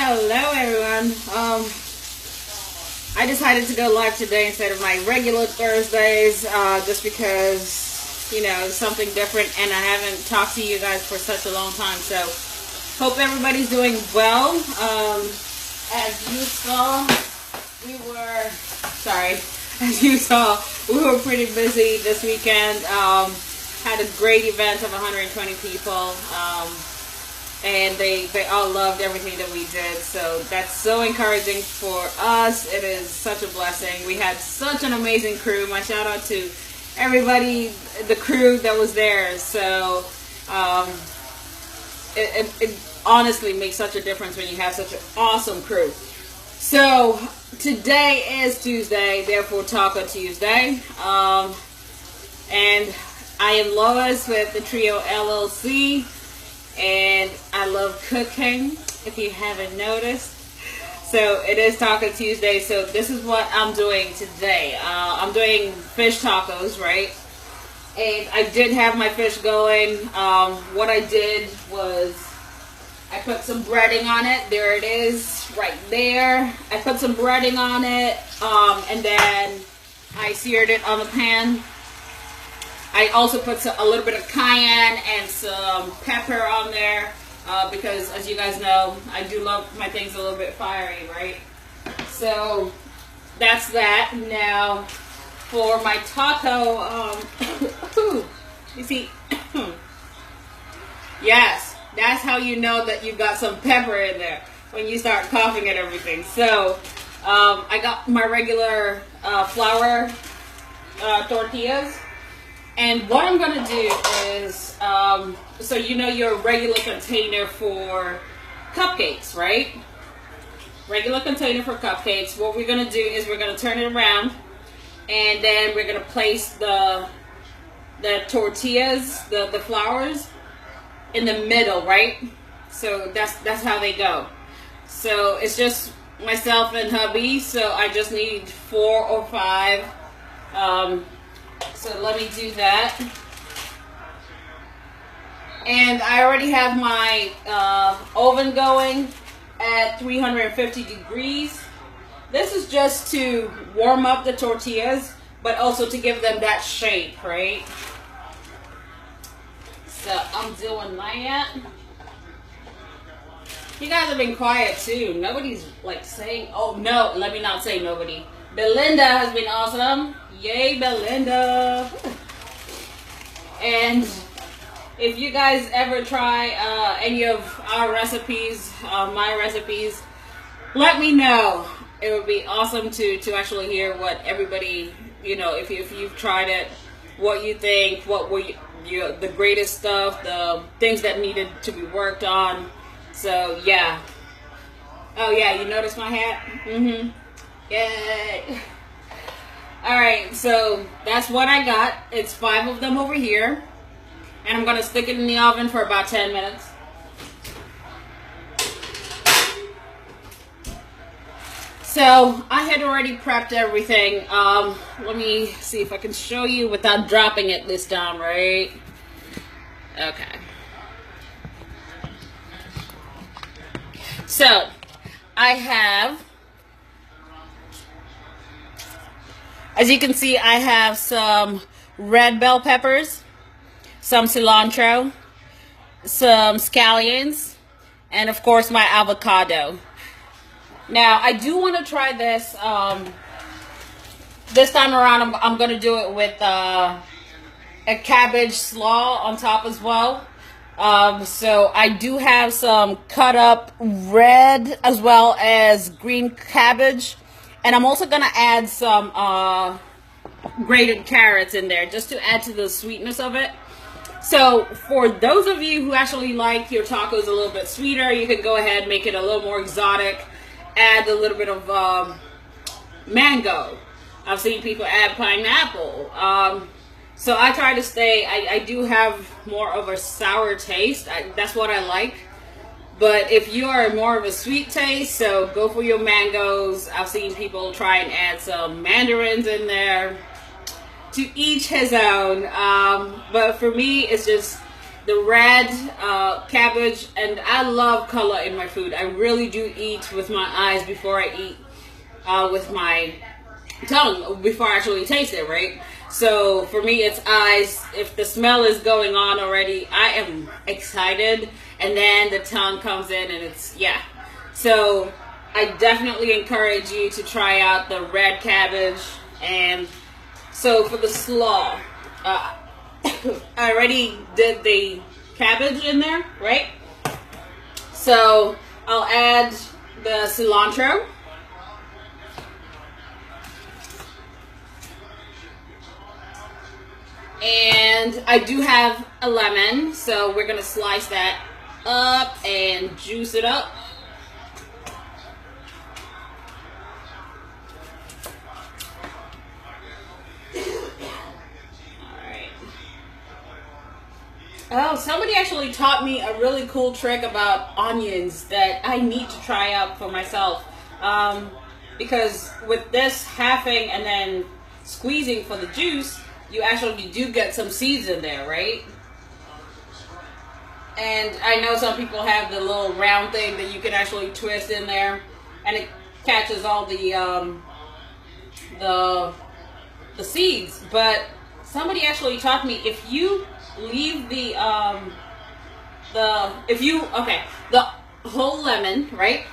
Hello everyone. I decided to go live today instead of my regular Thursdays, just because, you know, something different, and I haven't talked to you guys for such a long time. So hope everybody's doing well. As you saw, we were pretty busy this weekend. Had a great event of 120 people. And they all loved everything that we did, so that's so encouraging for us. It is such a blessing. We had such an amazing crew. My shout out to everybody, the crew that was there. So it honestly makes such a difference when you have such an awesome crew. So today is Tuesday, therefore Taco Tuesday, and I am Lois with the Trio LLC. And I love cooking, if you haven't noticed. So it is Taco Tuesday, so this is what I'm doing today. I'm doing fish tacos, right? And I did have my fish going. What I did was I put some breading on it. There it is, right there. I put some breading on it, and then I seared it on the pan. I also put a little bit of cayenne and some pepper on there because, as you guys know, I do love my things a little bit fiery, right? So that's that. Now for my taco, you see, yes, that's how you know that you've got some pepper in there, when you start coughing and everything. So I got my regular flour tortillas. And what I'm going to do is, so you know your regular container for cupcakes, right? Regular container for cupcakes. What we're going to do is we're going to turn it around, and then we're going to place the tortillas, the flours, in the middle, right? So that's how they go. So it's just myself and hubby, so I just need 4 or 5. So let me do that. And I already have my oven going at 350 degrees. This is just to warm up the tortillas, but also to give them that shape, right? So I'm doing that. You guys have been quiet too. Nobody's like saying, oh no, let me not say nobody. Belinda has been awesome. Yay, Belinda. And if you guys ever try any of our recipes, my recipes, let me know. It would be awesome to actually hear what everybody, you know, if you've tried it, what you think, what were the greatest stuff, the things that needed to be worked on. So yeah. Oh yeah, you noticed my hat? Mm-hmm. Yay. Alright, so that's what I got. It's 5 of them over here. And I'm going to stick it in the oven for about 10 minutes. So I had already prepped everything. Let me see if I can show you without dropping it this time, right? Okay. So I have, as you can see, I have some red bell peppers, some cilantro, some scallions, and of course my avocado. Now I do want to try this. This time around I'm going to do it with a cabbage slaw on top as well. So I do have some cut up red as well as green cabbage. And I'm also going to add some grated carrots in there just to add to the sweetness of it. So for those of you who actually like your tacos a little bit sweeter, you can go ahead and make it a little more exotic. Add a little bit of mango. I've seen people add pineapple. So I try to stay, I do have more of a sour taste. That's what I like. But if you are more of a sweet taste, so go for your mangoes. I've seen people try and add some mandarins in there. To each his own. But for me, it's just the red cabbage, and I love color in my food. I really do eat with my eyes before I eat with my tongue, before I actually taste it, right? So for me, it's eyes. If the smell is going on already, I am excited, and then the tongue comes in, and it's, yeah. So I definitely encourage you to try out the red cabbage. And so for the slaw, I already did the cabbage in there, right? So I'll add the cilantro. And I do have a lemon, so we're gonna slice that up and juice it up. Alright. Oh, somebody actually taught me a really cool trick about onions that I need to try out for myself. Because with this halving and then squeezing for the juice, you actually do get some seeds in there, right? And I know some people have the little round thing that you can actually twist in there, and it catches all the seeds. But somebody actually taught me, if you leave the whole lemon, right?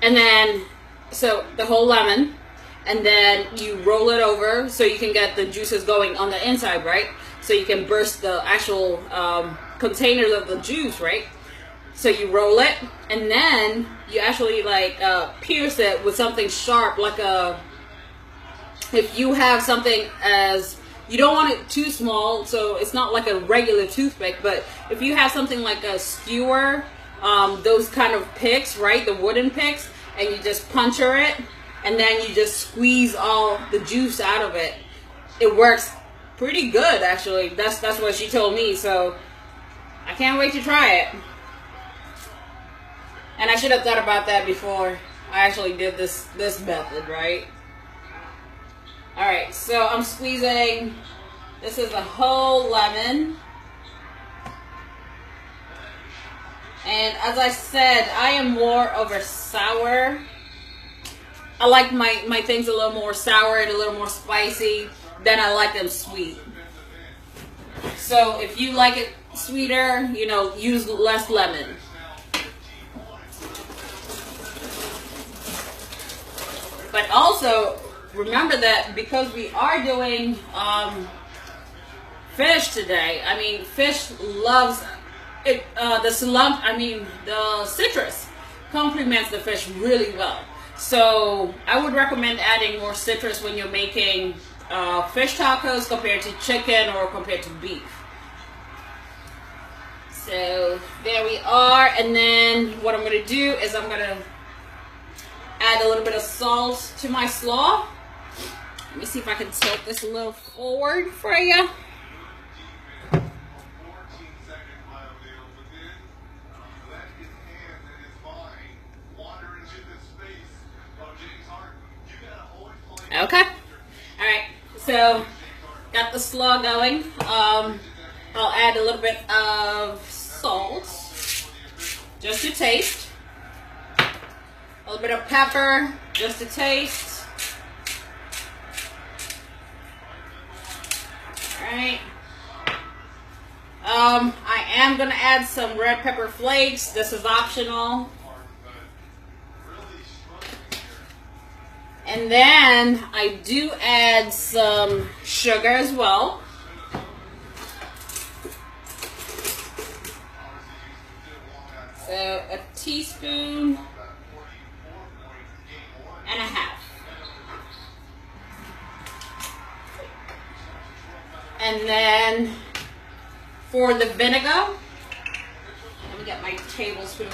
And then so the whole lemon, and then you roll it over so you can get the juices going on the inside, right? So you can burst the actual containers of the juice, right? So you roll it, and then you actually like pierce it with something sharp, like if you have something you don't want it too small, so it's not like a regular toothpick, but if you have something like a skewer, those kind of picks, right? The wooden picks, and you just puncture it, and then you just squeeze all the juice out of it. It works pretty good, actually. That's what she told me, so I can't wait to try it. And I should have thought about that before I actually did this method, right? Alright, so I'm squeezing, this is a whole lemon. And as I said, I am more of a sour. I like my things a little more sour and a little more spicy than I like them sweet. So if you like it sweeter, you know, use less lemon. But also, remember that because we are doing fish today, I mean, fish loves it, the citrus complements the fish really well. So I would recommend adding more citrus when you're making fish tacos compared to chicken or compared to beef. So there we are. And then what I'm going to do is I'm going to add a little bit of salt to my slaw. Let me see if I can tilt this a little forward for you. Okay. Alright, so got the slaw going. I'll add a little bit of salt, just to taste. A little bit of pepper, just to taste. Alright. I am going to add some red pepper flakes. This is optional. And then I do add some sugar as well. So a teaspoon and a half. And then for the vinegar, let me get my tablespoon.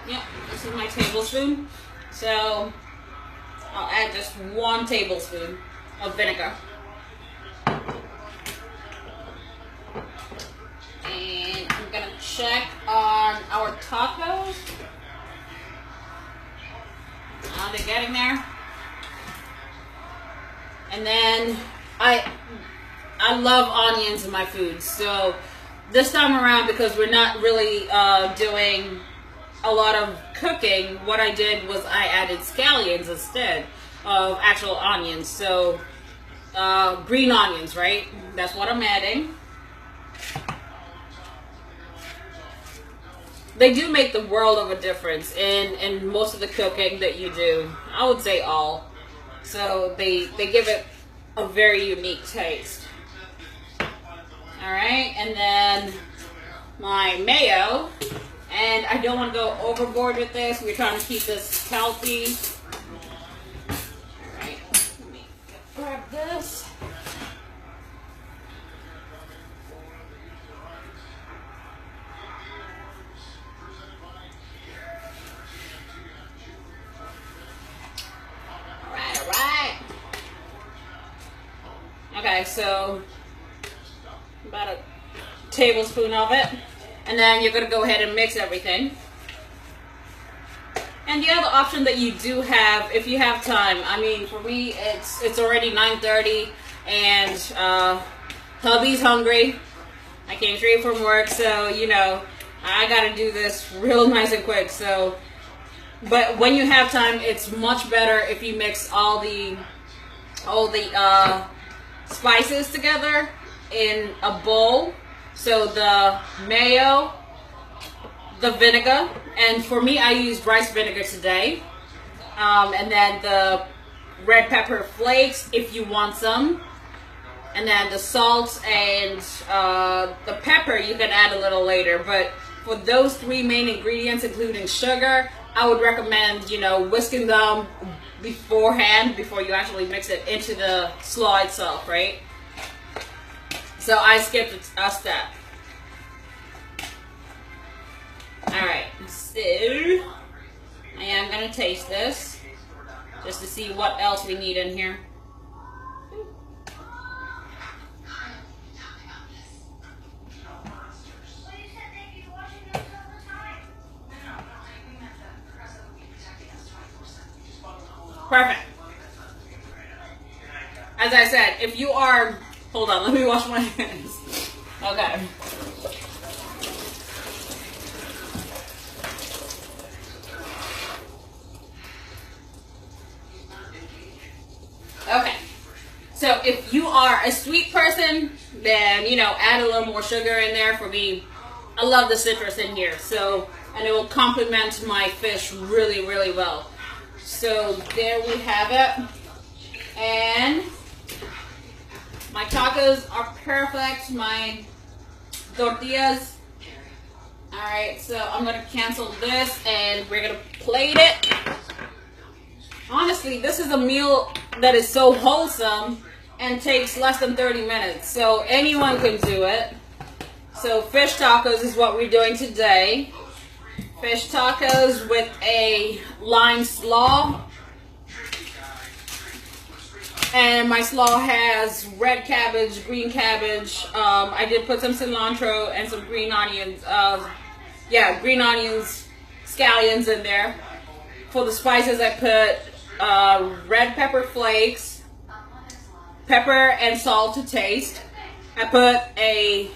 Yep, this is my tablespoon. So I'll add just 1 tablespoon of vinegar. And I'm gonna check on our tacos. They're getting there. And then I love onions in my food. So this time around, because we're not really doing a lot of cooking, what I did was I added scallions instead of actual onions. So green onions, right? That's what I'm adding. They do make the world of a difference in most of the cooking that you do. I would say all. So they give it a very unique taste. Alright, and then my mayo. And I don't want to go overboard with this. We're trying to keep this healthy. Alright, let me grab this. Alright. Okay, so about a tablespoon of it. And then you're going to go ahead and mix everything. And the other option that you do have, if you have time, I mean, for me, it's already 9:30 and hubby's hungry. I came straight from work, so, you know, I got to do this real nice and quick. So, but when you have time, it's much better if you mix all the spices together in a bowl. So the mayo, the vinegar, and for me I used rice vinegar today, and then the red pepper flakes if you want some, and then the salt and the pepper you can add a little later. But for those three main ingredients, including sugar, I would recommend, you know, whisking them beforehand before you actually mix it into the slaw itself, right? So I skipped a step. Alright, so I am going to taste this just to see what else we need in here. Perfect. As I said, if you are... Hold on, let me wash my hands. Okay. Okay. So if you are a sweet person, then, you know, add a little more sugar in there. For me, I love the citrus in here. So, and it will complement my fish really, really well. So there we have it. And my tacos are perfect. My tortillas. Alright, so I'm going to cancel this and we're going to plate it. Honestly, this is a meal that is so wholesome and takes less than 30 minutes. So anyone can do it. So fish tacos is what we're doing today. Fish tacos with a lime slaw. And my slaw has red cabbage, green cabbage. I did put some cilantro and some green onions. Green onions, scallions in there. For the spices, I put red pepper flakes, pepper and salt to taste. I put a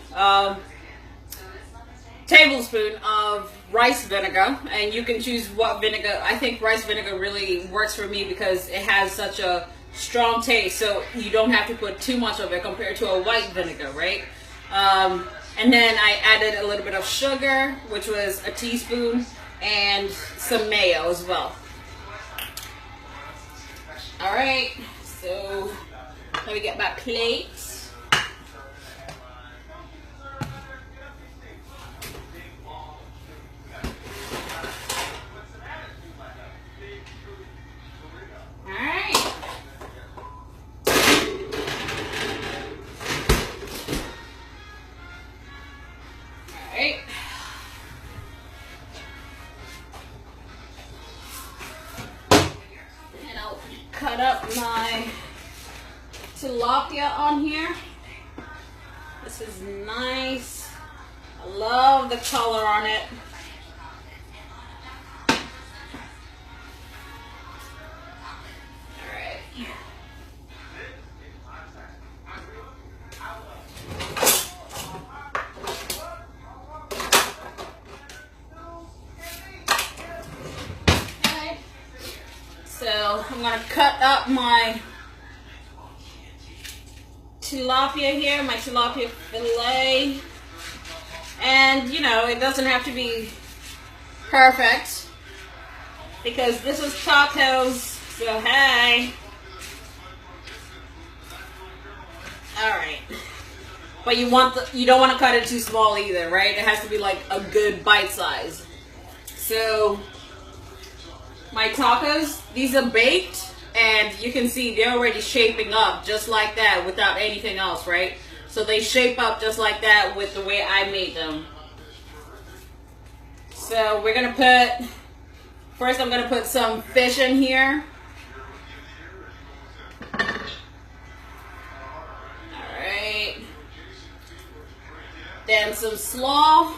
tablespoon of rice vinegar, and you can choose what vinegar. I think rice vinegar really works for me because it has such a strong taste, so you don't have to put too much of it compared to a white vinegar, right? And then I added a little bit of sugar, which was a teaspoon, and some mayo as well. Alright, so let me get my plates. Cut up my tilapia on here. This is nice. I love the color on it. Alright. cut up my tilapia here, my tilapia fillet. And, you know, it doesn't have to be perfect because this is tacos, so hey. Alright. But you don't want to cut it too small either, right? It has to be like a good bite size. So, my tacos, these are baked. And you can see they're already shaping up just like that without anything else, right? So they shape up just like that with the way I made them. So we're going to first I'm going to put some fish in here. Alright. Then some slaw.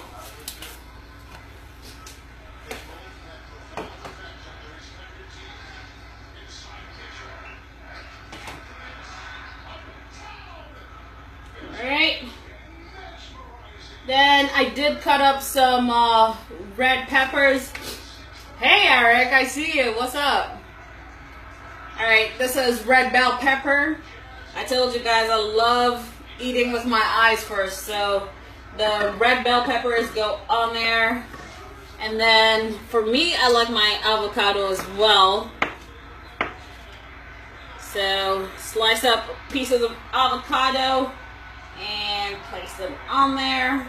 Alright, then I did cut up some red peppers. Hey Eric, I see you, what's up? Alright, this is red bell pepper. I told you guys I love eating with my eyes first, so the red bell peppers go on there. And then for me, I like my avocado as well. So slice up pieces of avocado and place them on there.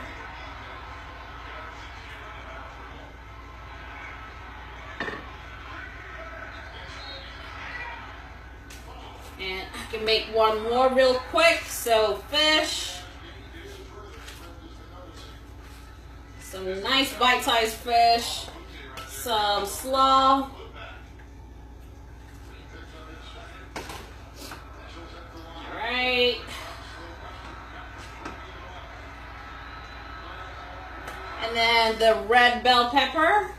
And I can make one more real quick. So fish, some nice bite-sized fish, some slaw, all right. And then the red bell pepper.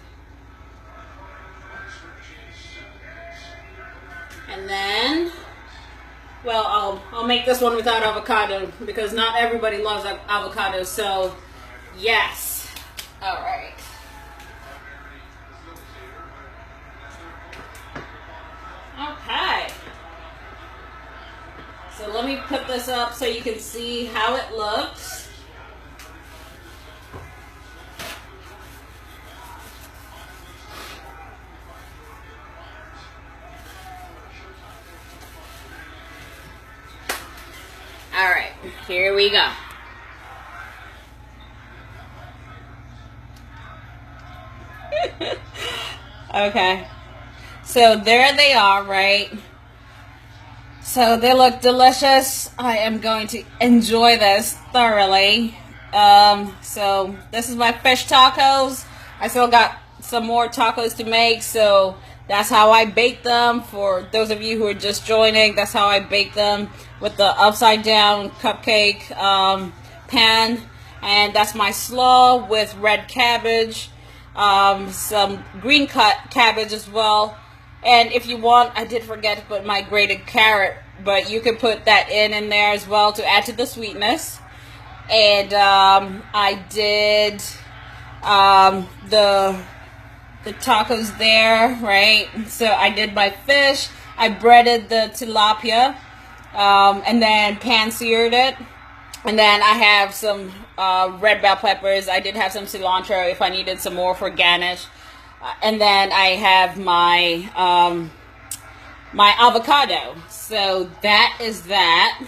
And then, well, I'll make this one without avocado because not everybody loves avocado, so yes. All right. Okay. So let me put this up so you can see how it looks. All right, here we go. Okay, so there they are, right? So they look delicious. I am going to enjoy this thoroughly. So this is my fish tacos. I still got some more tacos to make, so that's how I bake them. For those of you who are just joining, that's how I bake them, with the upside down cupcake pan. And that's my slaw with red cabbage, some green cut cabbage as well. And if you want, I did forget to put my grated carrot, but you could put that in there as well to add to the sweetness. And I did the tacos there, right? So I did my fish, I breaded the tilapia, and then pan-seared it. And then I have some red bell peppers. I did have some cilantro if I needed some more for garnish. And then I have my my avocado. So that is that.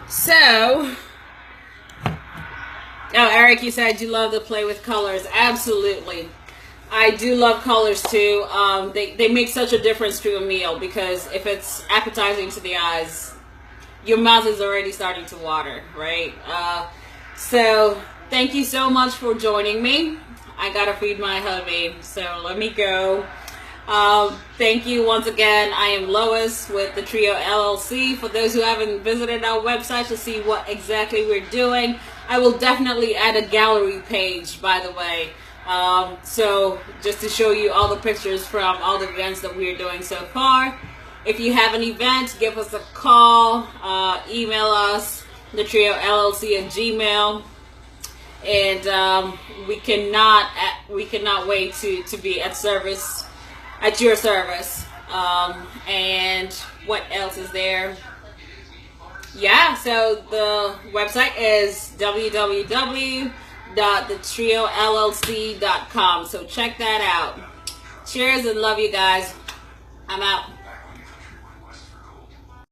So, oh, Eric, you said you love to play with colors. Absolutely. I do love colors too. They make such a difference to a meal, because if it's appetizing to the eyes, your mouth is already starting to water, right? So thank you so much for joining me. I gotta feed my hubby, so let me go. Thank you once again. I am Lois with the Trio LLC. For those who haven't visited our website to see what exactly we're doing, I will definitely add a gallery page, by the way. So just to show you all the pictures from all the events that we're doing so far. If you have an event, give us a call, email us, the Trio LLC at Gmail. And we cannot wait to be at your service. And what else is there? Yeah, so the website is www.thetriollc.com. So check that out. Cheers and love you guys. I'm out.